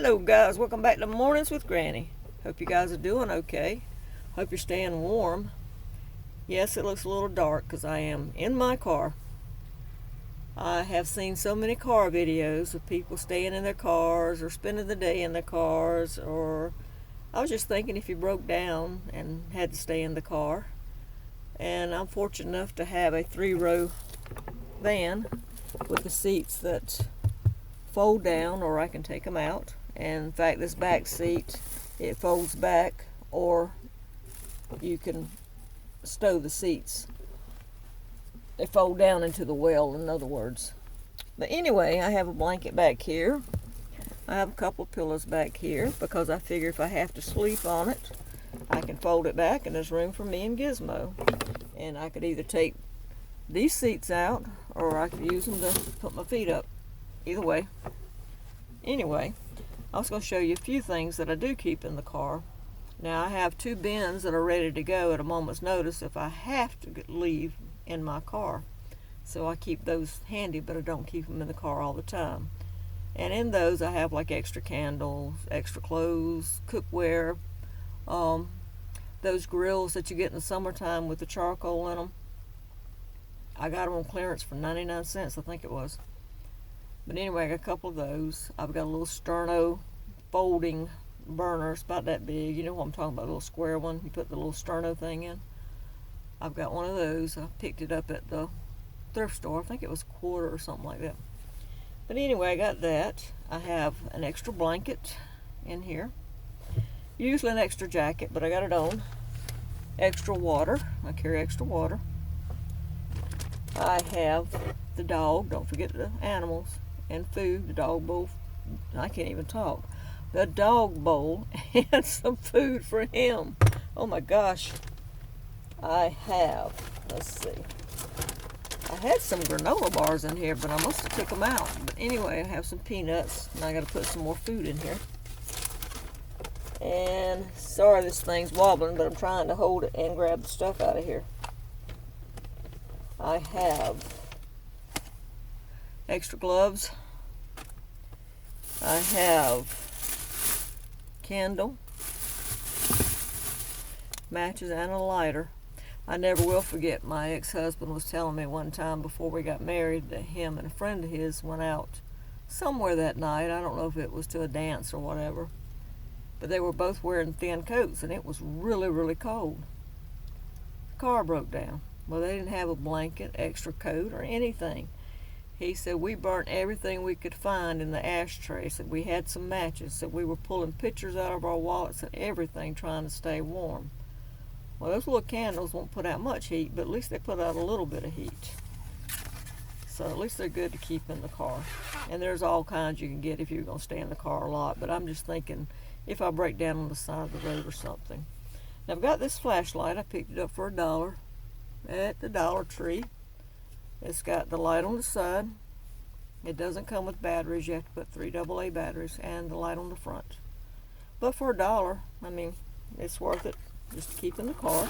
Hello guys, welcome back to Mornings with Granny. Hope you guys are doing okay. Hope you're staying warm. Yes, it looks a little dark because I am in my car. I have seen so many car videos of people staying in their cars or spending the day in their cars, or I was just thinking if you broke down and had to stay in the car. And I'm fortunate enough to have a 3-row van with the seats that fold down, or I can take them out. And in fact, this back seat, it folds back, or you can stow the seats. They fold down into the well, in other words. But anyway, I have a blanket back here. I have a couple of pillows back here because I figure if I have to sleep on it, I can fold it back and there's room for me and Gizmo. And I could either take these seats out or I could use them to put my feet up. Either way. Anyway, I was going to show you a few things that I do keep in the car. Now I have 2 bins that are ready to go at a moment's notice if I have to leave in my car. So I keep those handy, but I don't keep them in the car all the time. And in those I have like extra candles, extra clothes, cookware, those grills that you get in the summertime with the charcoal in them. I got them on clearance for 99 cents, I think it was. But anyway, I got a couple of those. I've got a little sterno folding burner. It's about that big. You know what I'm talking about, a little square one. You put the little sterno thing in. I've got one of those. I picked it up at the thrift store. I think it was a quarter or something like that. But anyway, I got that. I have an extra blanket in here. Usually an extra jacket, but I got it on. Extra water. I carry extra water. I have the dog. Don't forget the animals. And food. The dog bowl. I can't even talk. The dog bowl and some food for him. Oh my gosh. I have, let's see. I had some granola bars in here, but I must have took them out. But anyway, I have some peanuts, and I got to put some more food in here. And sorry this thing's wobbling, but I'm trying to hold it and grab the stuff out of here. I have extra gloves. I have candle, matches, and a lighter. I never will forget, my ex-husband was telling me one time before we got married that him and a friend of his went out somewhere that night. I don't know if it was to a dance or whatever, but they were both wearing thin coats and it was really, really cold. The car broke down. Well, they didn't have a blanket, extra coat, or anything. He said we burnt everything we could find in the ashtray. Said we had some matches. Said we were pulling pictures out of our wallets and everything trying to stay warm. Well, those little candles won't put out much heat, but at least they put out a little bit of heat. So at least they're good to keep in the car. And there's all kinds you can get if you're going to stay in the car a lot. But I'm just thinking if I break down on the side of the road or something. Now I've got this flashlight. I picked it up for $1 at the Dollar Tree. It's got the light on the side. It doesn't come with batteries. You have to put 3 AA batteries and the light on the front. But for $1, I mean, it's worth it just to keep in the car.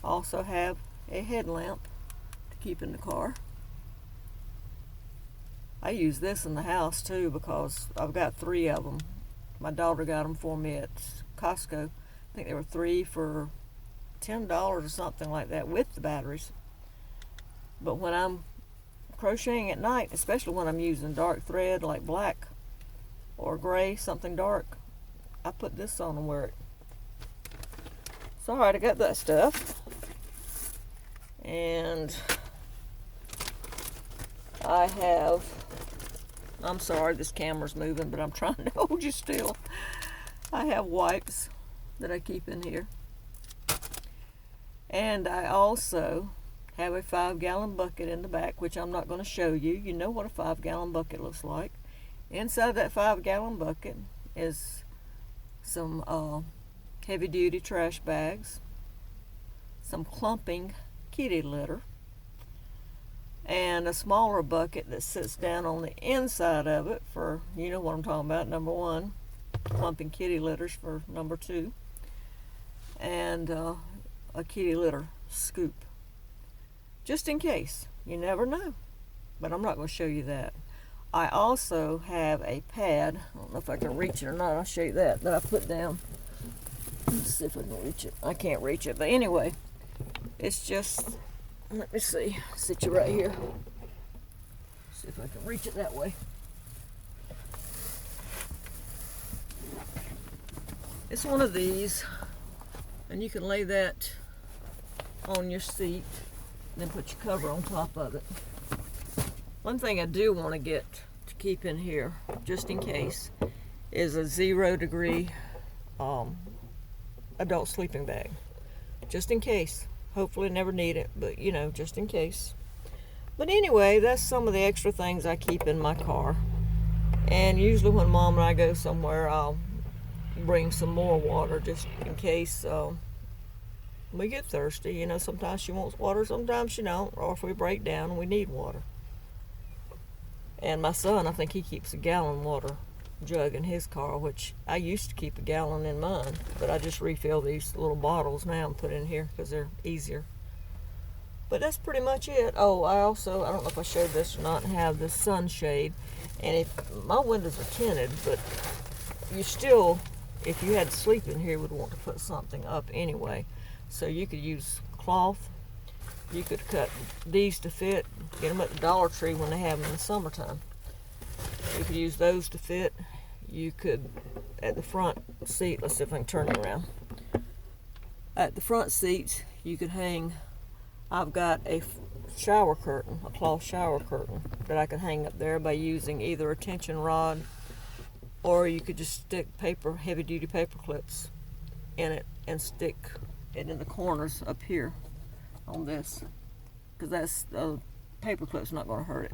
Also have a headlamp to keep in the car. I use this in the house too because I've got 3 of them. My daughter got them for me at Costco. I think they were 3 for $10 or something like that with the batteries. But when I'm crocheting at night, especially when I'm using dark thread like black or gray, something dark, I put this on and wear it. So alright, I got that stuff. And I have, I'm sorry this camera's moving, but I'm trying to hold you still. I have wipes that I keep in here. And I also have a 5-gallon bucket in the back, which I'm not going to show you. You know what a 5-gallon bucket looks like. Inside that 5-gallon bucket is some heavy-duty trash bags, some clumping kitty litter, and a smaller bucket that sits down on the inside of it for, you know what I'm talking about, number 1, clumping kitty litters for number 2, and a kitty litter scoop. Just in case. You never know. But I'm not going to show you that. I also have a pad. I don't know if I can reach it or not. I'll show you that I put down. Let's see if I can reach it. I can't reach it, but anyway, it's just, let me see, sit you right here. See if I can reach it that way. It's one of these, and you can lay that on your seat, and then put your cover on top of it. One thing I do want to get to keep in here, just in case, is a 0-degree adult sleeping bag. Just in case. Hopefully never need it, but you know, just in case. But anyway, that's some of the extra things I keep in my car. And usually when Mom and I go somewhere, I'll bring some more water just in case we get thirsty. You know, sometimes she wants water, sometimes she don't, or if we break down and we need water. And my son, I think he keeps a gallon water jug in his car, which I used to keep a gallon in mine, but I just refill these little bottles now and put in here because they're easier. But that's pretty much it. Oh, I don't know if I showed this or not, have this sunshade. And if my windows are tinted, but you still, if you had to sleep in here, would want to put something up anyway. So you could use cloth. You could cut these to fit, get them at the Dollar Tree when they have them in the summertime. You could use those to fit. You could, at the front seat, let's see if I can turn it around. At the front seats, you could hang, I've got a shower curtain, a cloth shower curtain that I could hang up there by using either a tension rod, or you could just stick heavy duty paper clips in it and stick it in the corners up here on this, because that's paper clip's not going to hurt it.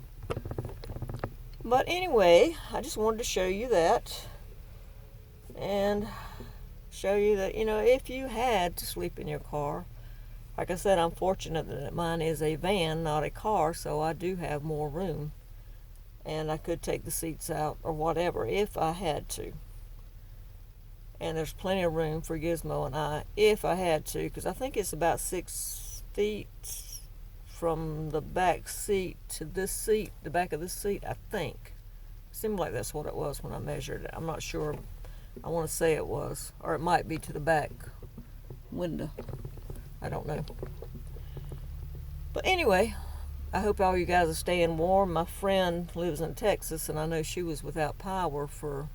But anyway, I just wanted to show you that and show you that, you know, if you had to sleep in your car, like I said, I'm fortunate that mine is a van, not a car, so I do have more room, and I could take the seats out or whatever if I had to. And there's plenty of room for Gizmo and I if I had to, because I think it's about 6 feet from the back seat to this seat, the back of this seat, I think. It seemed like that's what it was when I measured it. I'm not sure. I want to say it was, or it might be to the back window. I don't know. But anyway, I hope all you guys are staying warm. My friend lives in Texas, and I know she was without power for,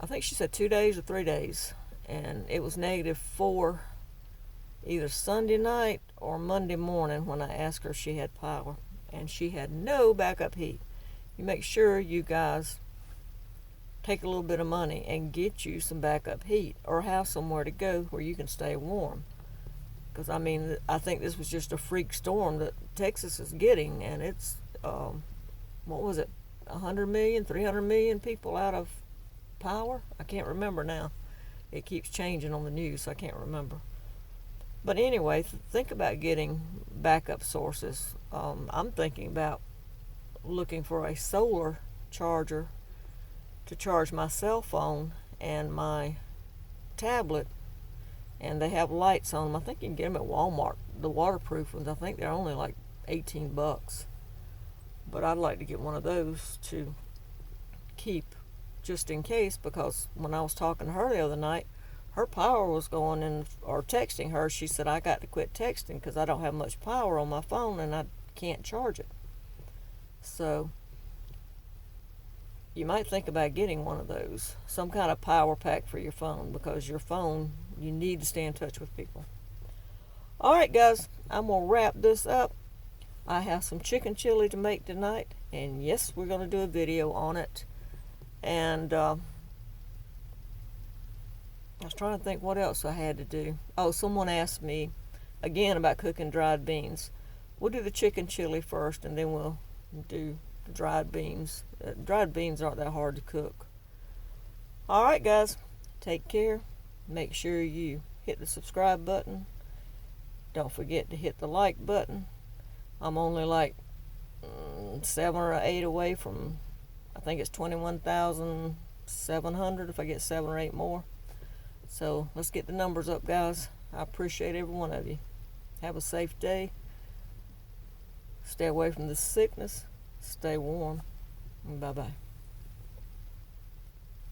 I think she said 2 days or 3 days, and it was -4 either Sunday night or Monday morning when I asked her if she had power, and she had no backup heat. You make sure you guys take a little bit of money and get you some backup heat, or have somewhere to go where you can stay warm. Because I mean, I think this was just a freak storm that Texas is getting, and it's what was it, 100 million, 300 million people out of power? I can't remember now. It keeps changing on the news, so I can't remember. But anyway, think about getting backup sources. I'm thinking about looking for a solar charger to charge my cell phone and my tablet, and they have lights on them. I think you can get them at Walmart, the waterproof ones. I think they're only like $18, but I'd like to get one of those to keep just in case, because when I was talking to her the other night, her power was going in, or texting her, she said, I got to quit texting because I don't have much power on my phone and I can't charge it. So you might think about getting one of those, some kind of power pack for your phone, because your phone, you need to stay in touch with people. Alright guys, I'm going to wrap this up. I have some chicken chili to make tonight, and yes, we're going to do a video on it. And I was trying to think what else I had to do. Oh, someone asked me again about cooking dried beans. We'll do the chicken chili first, and then we'll do the dried beans. Dried beans aren't that hard to cook. Alright guys, take care. Make sure you hit the subscribe button. Don't forget to hit the like button. I'm only like 7 or 8 away from, I think it's 21,700 if I get 7 or 8 more. So let's get the numbers up, guys. I appreciate every one of you. Have a safe day. Stay away from this sickness. Stay warm. Bye-bye.